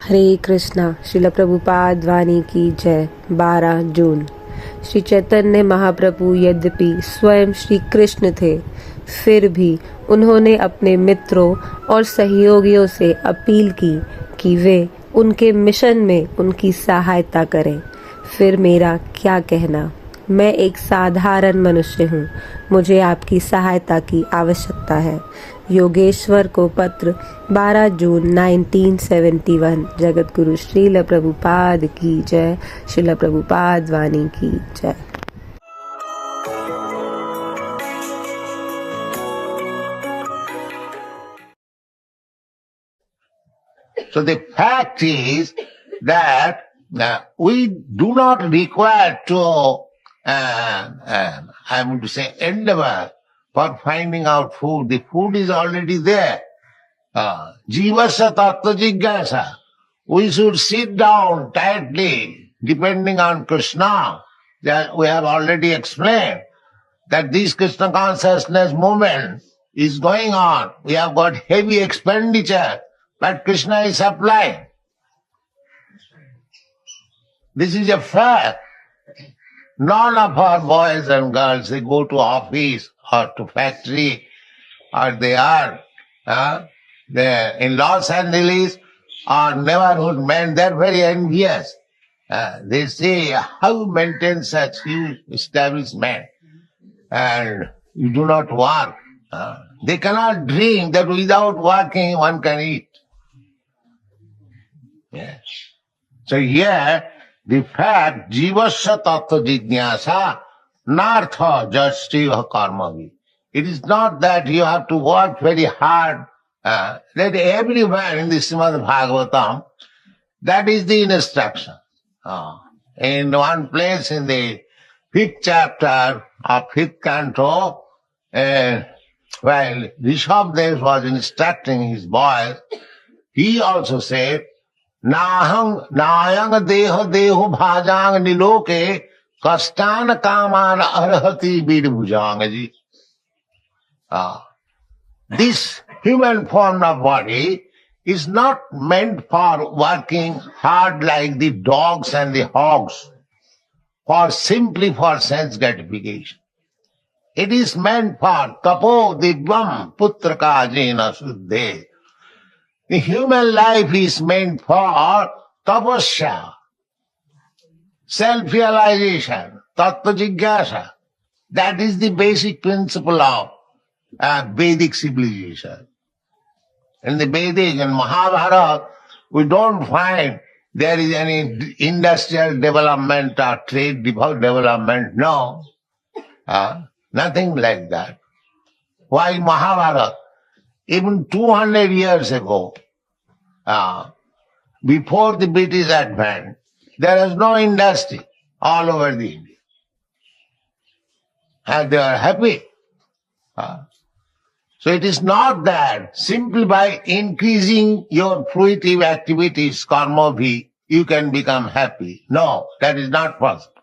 हरे कृष्णा। श्रील प्रभुपाद वाणी की जय। 12 जून। श्री चैतन्य महाप्रभु यद्यपि स्वयं श्री कृष्ण थे, फिर भी उन्होंने अपने मित्रों और सहयोगियों से अपील की कि वे उनके मिशन में उनकी सहायता करें। फिर मेरा क्या कहना, मैं एक साधारण मनुष्य हूँ, मुझे आपकी सहायता की आवश्यकता है। योगेश्वर को पत्र 12 जून 1971। जगत गुरु श्रील प्रभुपाद की जय। श्रील प्रभुपाद वाणी की जय। So the fact is that we do not require to, I want to say, endeavor for finding out food. The food is already there. Jivasya tattva jigyasa. We should sit down tightly, depending on Krishna. That we have already explained that this Krishna consciousness movement is going on. We have got heavy expenditure, but Krishna is supplying. This is a fact. None of our boys and girls, they go to office or to factory, or they are in Los Angeles or neighborhood men, they're very envious. They say, how maintain such huge establishment and you do not work. They cannot dream that without working one can eat. Yes. So here, the fact, jivasya tattva jignasa, nartha jastiva karmavi. It is not that you have to work very hard. That everywhere in the Srimad Bhagavatam, that is the instruction. In one place in the 5th chapter of 5th canto, while Rishabdev was instructing his boys, he also said, Nahang deho deho bhajang niloke kastan kaman arhati vidbhujangaji. This human form of body is not meant for working hard like the dogs and the hogs, simply for sense gratification. It is meant for tapo digvam putraka jena suddhe. The human life is meant for tapasya, self-realization, tattva jigyasa. That is the basic principle of Vedic civilization. In the Vedic and Mahabharata, we don't find there is any industrial development or trade development. No, nothing like that. Why Mahabharata? Even 200 years ago, before the British advent, there was no industry all over the India. And they are happy. So it is not that simply by increasing your fruitive activities, karma-bhi, you can become happy. No, that is not possible.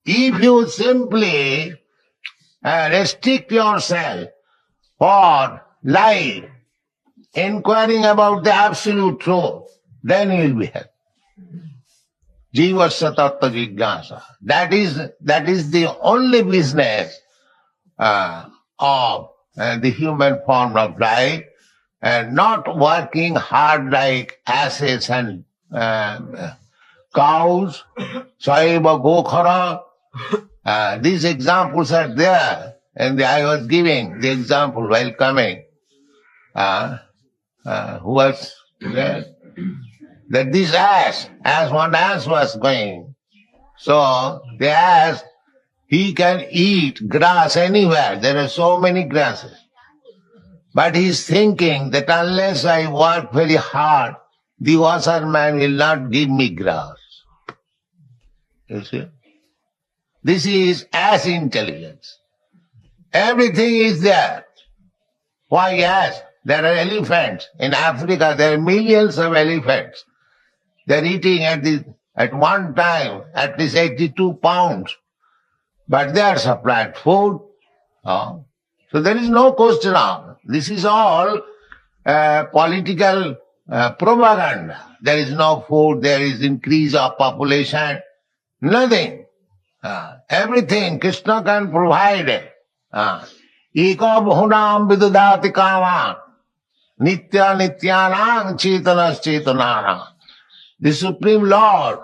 If you simply restrict yourself for life, inquiring about the absolute truth, then you will be happy. Jivasya tattva jignasa. That is the only business of the human form of life, and not working hard like asses and cows, saiba gokhara. These examples are there, and I was giving the example while coming. Who was there? That this ass, as one ass was going, so the ass, he can eat grass anywhere. There are so many grasses. But he is thinking that unless I work very hard, the washerman will not give me grass. You see? This is ass intelligence. Everything is there. Why ass? There are elephants. In Africa, there are millions of elephants. They are eating at one time at least 82 pounds. But they are supplied food. So there is no question of. This is all political propaganda. There is no food, there is increase of population, nothing. Everything Krishna can provide. Eka bhunam vidudati kama nitya nityanam chetanas chetanana. The Supreme Lord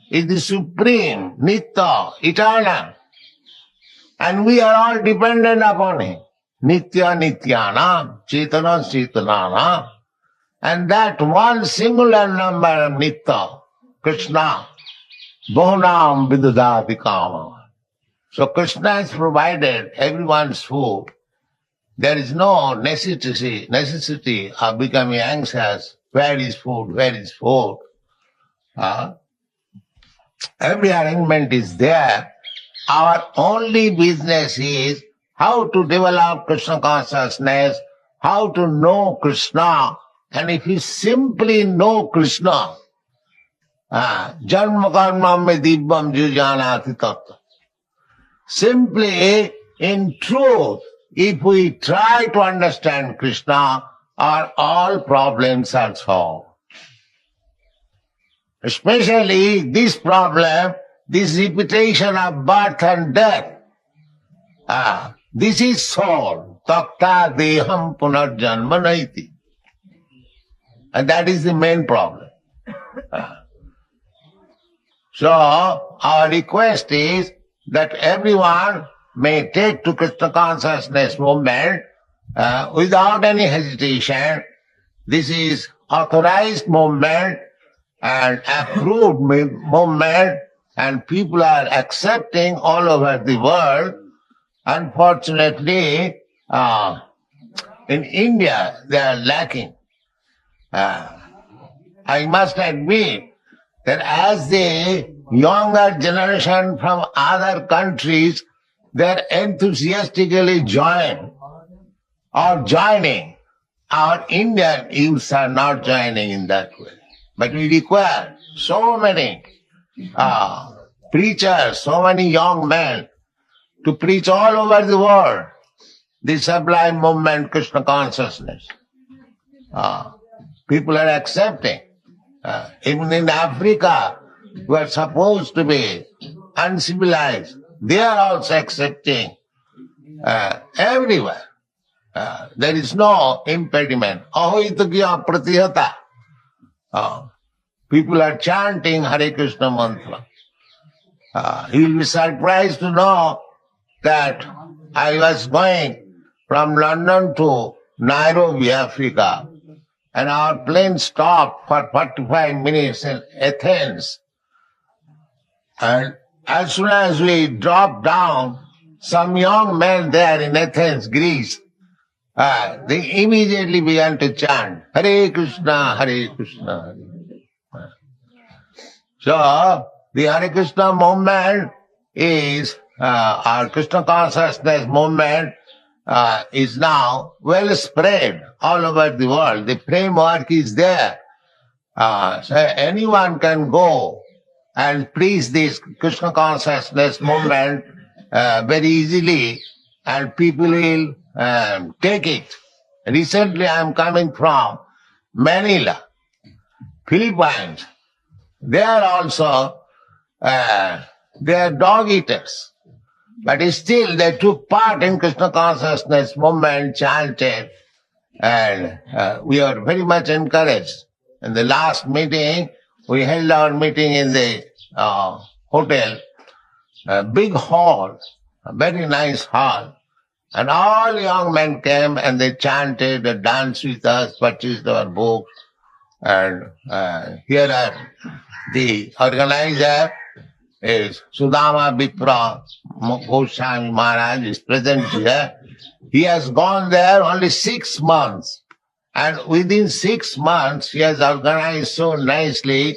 is the Supreme, Nitya, eternal. And we are all dependent upon Him. Nitya nityanam chetanas chetanana. And that one singular number, Nitya, Krishna, Bhunam Vidudati Kama. So Krishna has provided everyone's food. There is no necessity of becoming anxious. Where is food? Where is food? Every arrangement is there. Our only business is how to develop Krishna consciousness, how to know Krishna. And if you simply know Krishna, Janma karma me dibbam jujanati tattva. Simply, in truth, if we try to understand Krishna, our all problems are solved. Especially this problem, this repetition of birth and death. This is solved. Takta deham punarjanma naiti. And that is the main problem. So, our request is that everyone may take to Krishna consciousness movement without any hesitation. This is authorized movement and approved movement, and people are accepting all over the world. Unfortunately, in India, they are lacking. I must admit that as the younger generation from other countries, they are enthusiastically joining. Our Indian youths are not joining in that way. But we require so many preachers, so many young men to preach all over the world the sublime movement, Krishna consciousness. People are accepting. Even in Africa, who are supposed to be uncivilized, they are also accepting. Everywhere. There is no impediment. Ahoitagya pratihata. People are chanting Hare Krishna mantra. You will be surprised to know that I was going from London to Nairobi, Africa, and our plane stopped for 45 minutes in Athens. And as soon as we dropped down, some young men there in Athens, Greece, they immediately began to chant, Hare Krishna, Hare Krishna, Hare Krishna. So, the Hare Krishna movement is, our Krishna consciousness movement is now well spread all over the world. The framework is there. So anyone can go and preach this Krishna consciousness movement very easily, and people will take it. Recently I am coming from Manila, Philippines. They are also, they are dog eaters. But still they took part in Krishna consciousness movement, chanted, and we are very much encouraged. In the last meeting, we held our meeting in the hotel, a big hall, a very nice hall. And all young men came and they chanted, they danced with us, purchased our books. And here are the organizer is Sudama Vipra Goswami Maharaj is present here. He has gone there only 6 months. And within 6 months, he has organized so nicely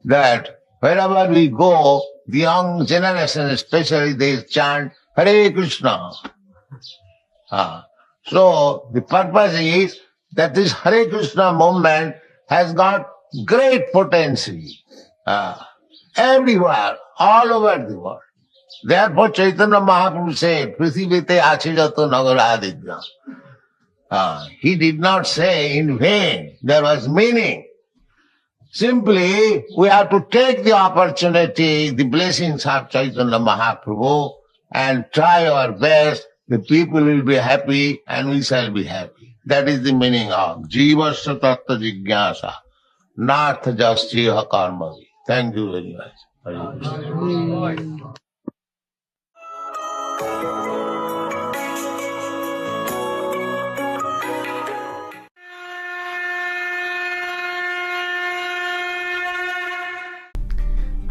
that wherever we go, the young generation especially, they chant Hare Krishna. So the purpose is that this Hare Krishna movement has got great potential everywhere, all over the world. Therefore Chaitanya Mahaprabhu said, Prithivite Achijato Nagaradidya. He did not say in vain. There was meaning. Simply, we have to take the opportunity, the blessings of Chaitanya Mahaprabhu, and try our best. The people will be happy and we shall be happy. That is the meaning of Jivasya Tattva Jigyasa, Narth Jasya Karma. Thank you very much. Hare Krishna.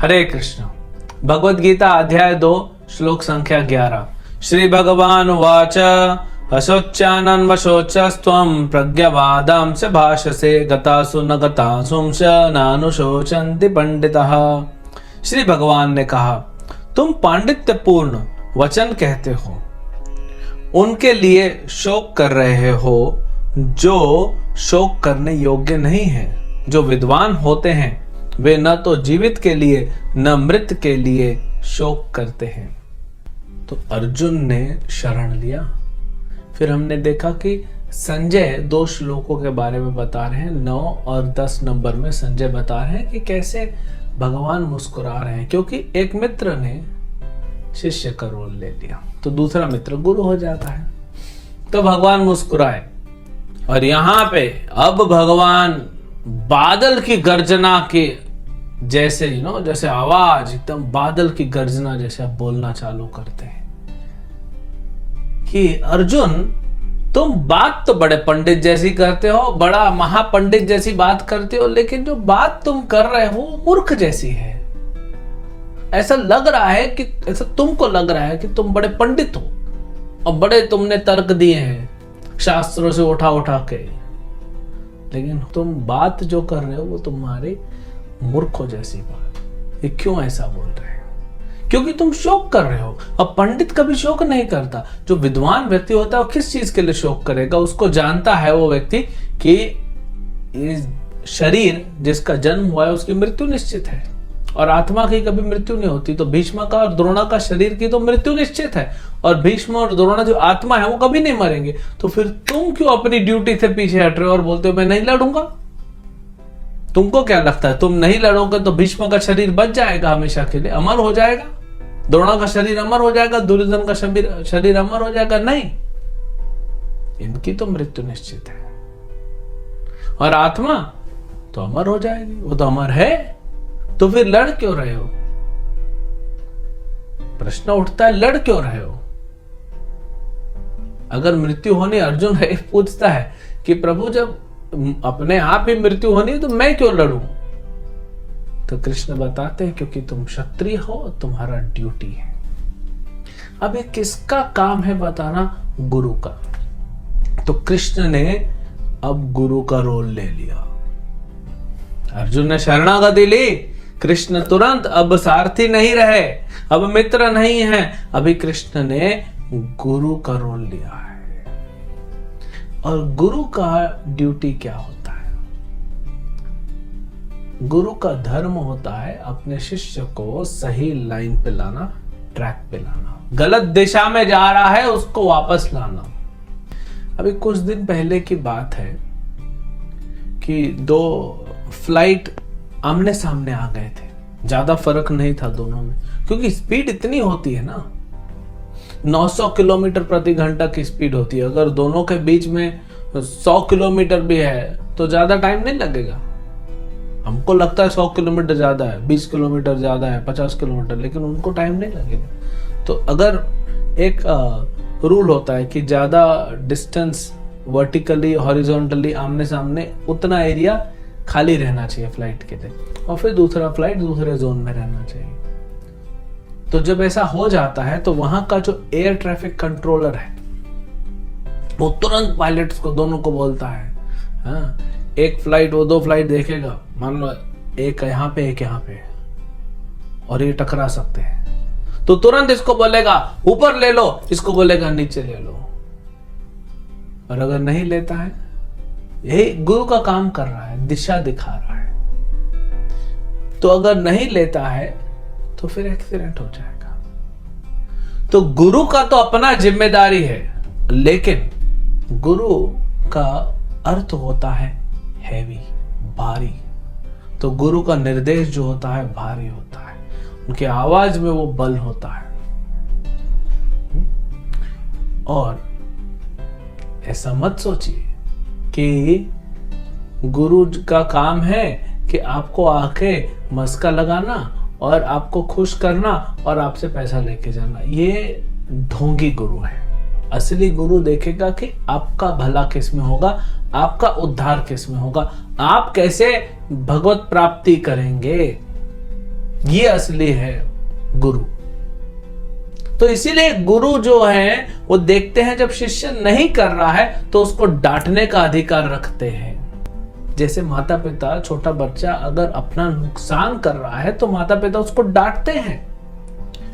हरे कृष्ण। भगवद गीता अध्याय 2 श्लोक संख्या 11। श्री भगवान उवाच अशोच्यानन् वशोचस्त्वं प्रज्ञवादां च भाषसे गतासु न गतासुंश नानुशोचन्ति पंडितः। श्री भगवान ने कहा, तुम पांडित्यपूर्ण वचन कहते हो, उनके लिए शोक कर रहे हो जो शोक करने योग्य नहीं है। जो विद्वान होते हैं वे न तो जीवित के लिए न मृत के लिए शोक करते हैं। तो अर्जुन ने शरण लिया। फिर हमने देखा कि संजय 2 श्लोकों के बारे में बता रहे हैं। 9 और 10 नंबर में संजय बता रहे हैं कि कैसे भगवान मुस्कुरा रहे हैं, क्योंकि एक मित्र ने शिष्य का रोल ले लिया तो दूसरा मित्र गुरु हो जाता है। तो भगवान मुस्कुराए। और यहां पे अब भगवान बादल की गर्जना के जैसे जैसे आवाज एकदम बादल की गर्जना जैसे आप बोलना चालू करते हैं कि अर्जुन, तुम बात तो बड़े पंडित जैसी करते हो, बड़ा महापंडित जैसी बात करते हो, लेकिन जो बात तुम कर रहे हो मूर्ख जैसी है। ऐसा लग रहा है कि ऐसा तुमको लग रहा है कि तुम बड़े पंडित हो और बड़े तुमने तर्क दिए हैं शास्त्रों से उठा उठा के, लेकिन तुम बात जो कर रहे हो वो तुम्हारी मूर्खों जैसी बात। ये क्यों ऐसा बोल रहे हो? क्योंकि तुम शोक कर रहे हो। अब पंडित कभी शोक नहीं करता। जो विद्वान व्यक्ति होता है वो किस चीज के लिए शोक करेगा? उसको जानता है वो व्यक्ति कि शरीर जिसका जन्म हुआ है उसकी मृत्यु निश्चित है और आत्मा की कभी मृत्यु नहीं होती। तो भीष्म का और द्रोणा का शरीर की तो मृत्यु निश्चित है और भीष्म और द्रोणा जो आत्मा है वो कभी नहीं मरेंगे। तो फिर तुम क्यों अपनी ड्यूटी से पीछे हट रहे हो और बोलते हो मैं नहीं लड़ूंगा? तुमको क्या लगता है तुम नहीं लड़ोगे तो भीष्म का शरीर बच जाएगा, हमेशा के लिए अमर हो जाएगा? द्रोणा का शरीर अमर हो जाएगा? दुर्योधन का शरीर अमर हो जाएगा? नहीं, इनकी तो मृत्यु निश्चित है। और आत्मा तो अमर हो जाएगी, वो तो अमर है। तो फिर लड़ क्यों रहे हो? प्रश्न उठता है, लड़ क्यों रहे हो? अगर मृत्यु होनी, अर्जुन पूछता है कि प्रभु जब अपने आप ही मृत्यु होनी तो मैं क्यों लड़ूं? तो कृष्ण बताते हैं क्योंकि तुम क्षत्रिय हो, तुम्हारा ड्यूटी है। अब ये किसका काम है बताना? गुरु का। तो कृष्ण ने अब गुरु का रोल ले लिया। अर्जुन ने शरणागति ली, कृष्ण तुरंत अब सारथी नहीं रहे, अब मित्र नहीं है, अभी कृष्ण ने गुरु का रोल लिया है। और गुरु का ड्यूटी क्या होता है? गुरु का धर्म होता है अपने शिष्य को सही लाइन पे लाना, ट्रैक पे लाना। गलत दिशा में जा रहा है उसको वापस लाना। अभी कुछ दिन पहले की बात है कि 2 फ्लाइट आमने सामने आ गए थे। ज्यादा फर्क नहीं था दोनों में, क्योंकि स्पीड इतनी होती है ना, 900 किलोमीटर प्रति घंटा की स्पीड होती है। अगर दोनों के बीच में 100 किलोमीटर भी है तो ज्यादा टाइम नहीं लगेगा। हमको लगता है 100 किलोमीटर ज्यादा है, 20 किलोमीटर ज्यादा है, 50 किलोमीटर, लेकिन उनको टाइम नहीं लगेगा। तो अगर एक रूल होता है कि ज्यादा डिस्टेंस वर्टिकली हॉरिजॉन्टली आमने सामने उतना एरिया खाली रहना चाहिए फ्लाइट के लिए, और फिर दूसरा फ्लाइट दूसरे जोन में रहना चाहिए। तो जब ऐसा हो जाता है तो वहां का जो एयर ट्रैफिक कंट्रोलर है वो तुरंत पायलट्स को दोनों को बोलता है, हाँ, एक फ्लाइट वो 2 फ्लाइट देखेगा, मान लो एक यहाँ पे एक यहाँ पे, और ये टकरा सकते हैं, तो तुरंत इसको बोलेगा ऊपर ले लो, इसको बोलेगा नीचे ले लो। और अगर नहीं लेता है, यही गुरु का काम कर रहा है, दिशा दिखा रहा है। तो अगर नहीं लेता है तो फिर एक्सीडेंट हो जाएगा। तो गुरु का तो अपना जिम्मेदारी है, लेकिन गुरु का अर्थ होता है हैवी, भारी। तो गुरु का निर्देश जो होता है भारी होता है, उनकी आवाज में वो बल होता है। और ऐसा मत सोचिए कि गुरु का काम है कि आपको आके मस्का लगाना और आपको खुश करना और आपसे पैसा लेके जाना। ये ढोंगी गुरु है। असली गुरु देखेगा कि आपका भला किस में होगा, आपका उद्धार किस में होगा, आप कैसे भगवत प्राप्ति करेंगे। ये असली है गुरु। तो इसीलिए गुरु जो है वो देखते हैं जब शिष्य नहीं कर रहा है तो उसको डांटने का अधिकार रखते हैं। जैसे माता पिता, छोटा बच्चा अगर अपना नुकसान कर रहा है तो माता पिता उसको डांटते हैं।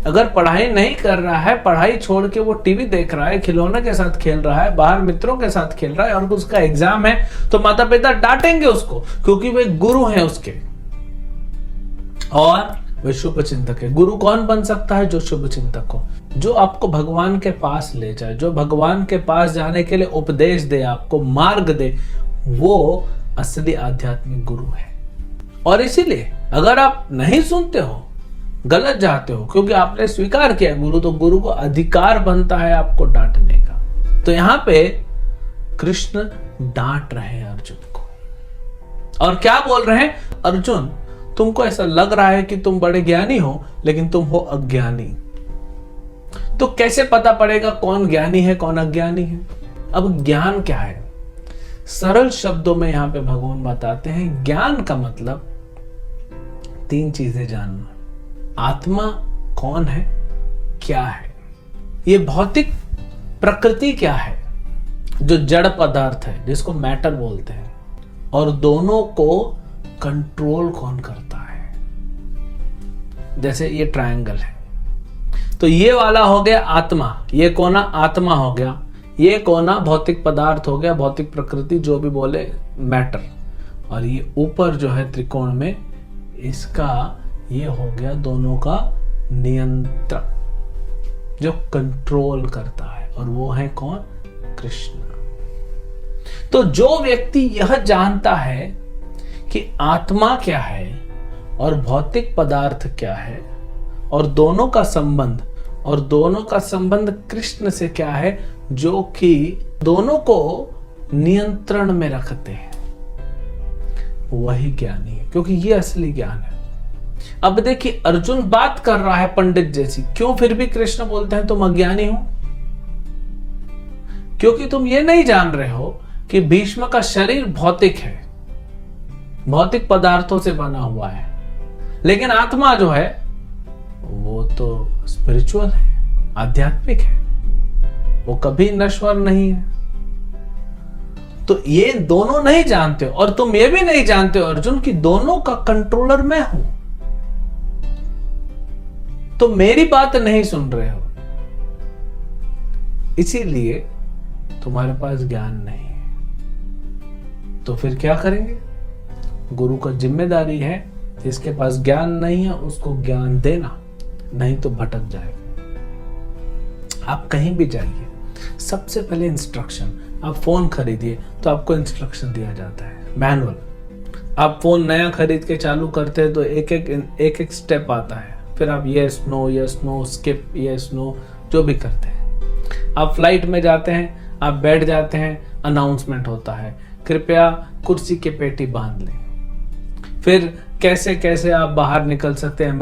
अगर पढ़ाई नहीं कर रहा है, पढ़ाई छोड़ के वो टीवी देख रहा है, खिलौने के साथ खेल रहा है, बाहर मित्रों के साथ खेल रहा है और उसका एग्जाम है, तो माता पिता डांटेंगे उसको, क्योंकि वे गुरु हैं उसके और वे शुभ चिंतक है। गुरु कौन बन सकता है? जो शुभ चिंतक हो, जो आपको भगवान के पास ले जाए, जो भगवान के पास जाने के लिए उपदेश दे, आपको मार्ग दे, वो असली आध्यात्मिक गुरु है। और इसीलिए अगर आप नहीं सुनते हो, गलत जाते हो, क्योंकि आपने स्वीकार किया गुरु, तो गुरु को अधिकार बनता है आपको डांटने का। तो यहां पे कृष्ण डांट रहे हैं अर्जुन को। और क्या बोल रहे हैं? अर्जुन, तुमको ऐसा लग रहा है कि तुम बड़े ज्ञानी हो, लेकिन तुम हो अज्ञानी। तो कैसे पता पड़ेगा कौन ज्ञानी है कौन अज्ञानी है? अब ज्ञान क्या है? सरल शब्दों में यहां पे भगवान बताते हैं, ज्ञान का मतलब 3 चीजें जानना। आत्मा कौन है, क्या है, ये भौतिक प्रकृति क्या है, जो जड़ पदार्थ है जिसको मैटर बोलते हैं, और दोनों को कंट्रोल कौन करता है। जैसे ये ट्रायंगल है, तो ये वाला हो गया आत्मा, ये कोना आत्मा हो गया, ये कोना भौतिक पदार्थ हो गया, भौतिक प्रकृति जो भी बोले, मैटर। और ये ऊपर जो है त्रिकोण में, इसका ये हो गया दोनों का नियंत्रक, जो कंट्रोल करता है, और वो है कौन? कृष्ण। तो जो व्यक्ति यह जानता है कि आत्मा क्या है और भौतिक पदार्थ क्या है, और दोनों का संबंध, और दोनों का संबंध कृष्ण से क्या है, जो कि दोनों को नियंत्रण में रखते हैं, वही ज्ञानी है, क्योंकि ये असली ज्ञान है। अब देखिए, अर्जुन बात कर रहा है पंडित जैसी, क्यों फिर भी कृष्ण बोलते हैं तुम अज्ञानी हो? क्योंकि तुम ये नहीं जान रहे हो कि भीष्म का शरीर भौतिक है, भौतिक पदार्थों से बना हुआ है, लेकिन आत्मा जो है वो तो स्पिरिचुअल है, आध्यात्मिक है, वो कभी नश्वर नहीं है। तो ये दोनों नहीं जानते हो, और तुम ये भी नहीं जानते हो अर्जुन कि दोनों का कंट्रोलर मैं हूं। तो मेरी बात नहीं सुन रहे हो, इसीलिए तुम्हारे पास ज्ञान नहीं है। तो फिर क्या करेंगे? गुरु का जिम्मेदारी है, जिसके पास ज्ञान नहीं है उसको ज्ञान देना, नहीं तो भटक जाएगा। आप कहीं भी जाइए, सबसे पहले इंस्ट्रक्शन, आप फोन खरीदिए तो आपको इंस्ट्रक्शन दिया जाता है, मैनुअल। आप फोन नया खरीद के चालू करते हैं तो एक एक स्टेप आता है, फिर आप yes no skip yes no जो भी करते हैं। आप फ्लाइट में जाते हैं, आप बैठ जाते हैं, अनाउंसमेंट होता है, कृपया कुर्सी के पेटी बांध लें। फिर कैसे कैसे आप बाहर निकल सकते हैं,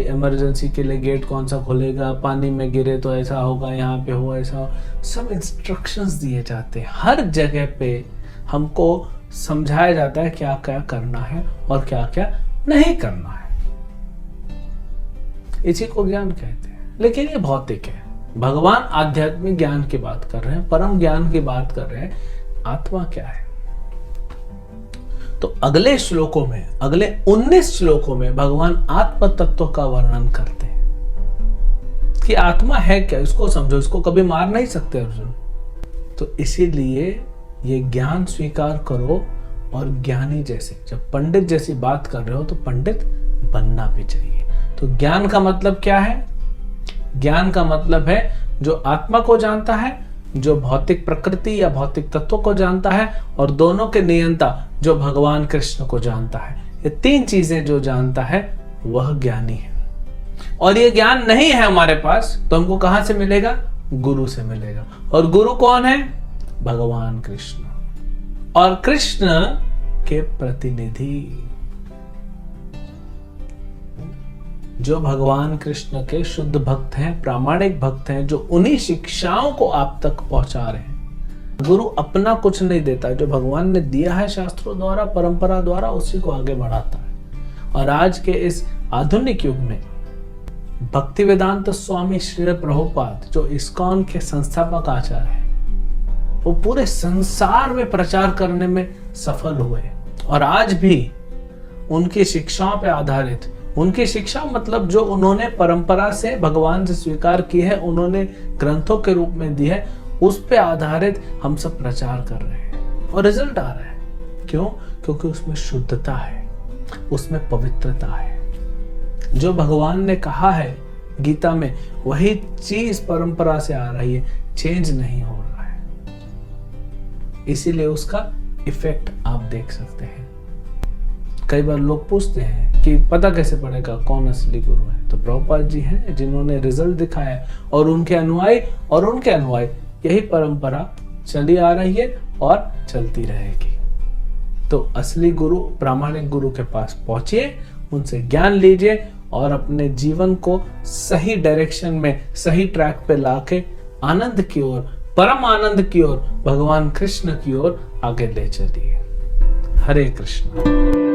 इमरजेंसी के लिए गेट कौन सा खुलेगा, पानी में गिरे तो ऐसा होगा, यहाँ पे हो ऐसा हो, सब इंस्ट्रक्शंस दिए जाते हैं। हर जगह पे हमको समझाया जाता है क्या क्या करना है और क्या क्या नहीं करना है। इसी को ज्ञान कहते हैं, लेकिन ये भौतिक है। भगवान आध्यात्मिक ज्ञान की बात कर रहे हैं, परम ज्ञान की बात कर रहे हैं। आत्मा क्या है? तो अगले श्लोकों में, अगले 19 श्लोकों में भगवान आत्म तत्व का वर्णन करते हैं कि आत्मा है क्या, इसको समझो, इसको कभी मार नहीं सकते अर्जुन। तो इसीलिए ये ज्ञान स्वीकार करो, और ज्ञानी जैसे, जब पंडित जैसी बात कर रहे हो तो पंडित बनना भी चाहिए। तो ज्ञान का मतलब क्या है? ज्ञान का मतलब है जो आत्मा को जानता है जो भौतिक प्रकृति या भौतिक तत्व को जानता है, और दोनों के नियंता जो भगवान कृष्ण को जानता है। ये तीन चीजें जो जानता है वह ज्ञानी है। और ये ज्ञान नहीं है हमारे पास तो हमको कहां से मिलेगा? गुरु से मिलेगा। और गुरु कौन है? भगवान कृष्ण, और कृष्ण के प्रतिनिधि जो भगवान कृष्ण के शुद्ध भक्त हैं, प्रामाणिक भक्त हैं, जो उन्हीं शिक्षाओं को आप तक पहुंचा रहे हैं। गुरु अपना कुछ नहीं देता, जो भगवान ने दिया है शास्त्रों द्वारा, परंपरा द्वारा, उसी को आगे बढ़ाता है। और आज के इस आधुनिक युग में भक्ति वेदांत स्वामी श्री प्रभुपाद, जो इस्कॉन के संस्थापक आचार्य हैं, वो पूरे संसार में प्रचार करने में सफल हुए। और आज भी उनकी शिक्षाओं पर आधारित, उनकी शिक्षा मतलब जो उन्होंने परंपरा से भगवान से स्वीकार की है, उन्होंने ग्रंथों के रूप में दी है, उस पे आधारित हम सब प्रचार कर रहे हैं और रिजल्ट आ रहा है। क्यों? क्योंकि उसमें शुद्धता है, उसमें पवित्रता है। जो भगवान ने कहा है गीता में, वही चीज परंपरा से आ रही है, चेंज नहीं हो रहा है। इसीलिए उसका इफेक्ट आप देख सकते हैं। कई बार लोग पूछते हैं कि पता कैसे पड़ेगा कौन असली गुरु है? तो प्रभुपाद जी हैं जिन्होंने रिजल्ट दिखाया, और उनके अनुयायी यही परंपरा चली आ रही है और चलती रहेगी। तो असली गुरु, प्रामाणिक गुरु के पास पहुंचिए, उनसे ज्ञान लीजिए और अपने जीवन को सही डायरेक्शन में, सही ट्रैक पे लाके आनंद की ओर, परम आनंद की ओर, भगवान कृष्ण की ओर आगे ले चलिए। हरे कृष्ण।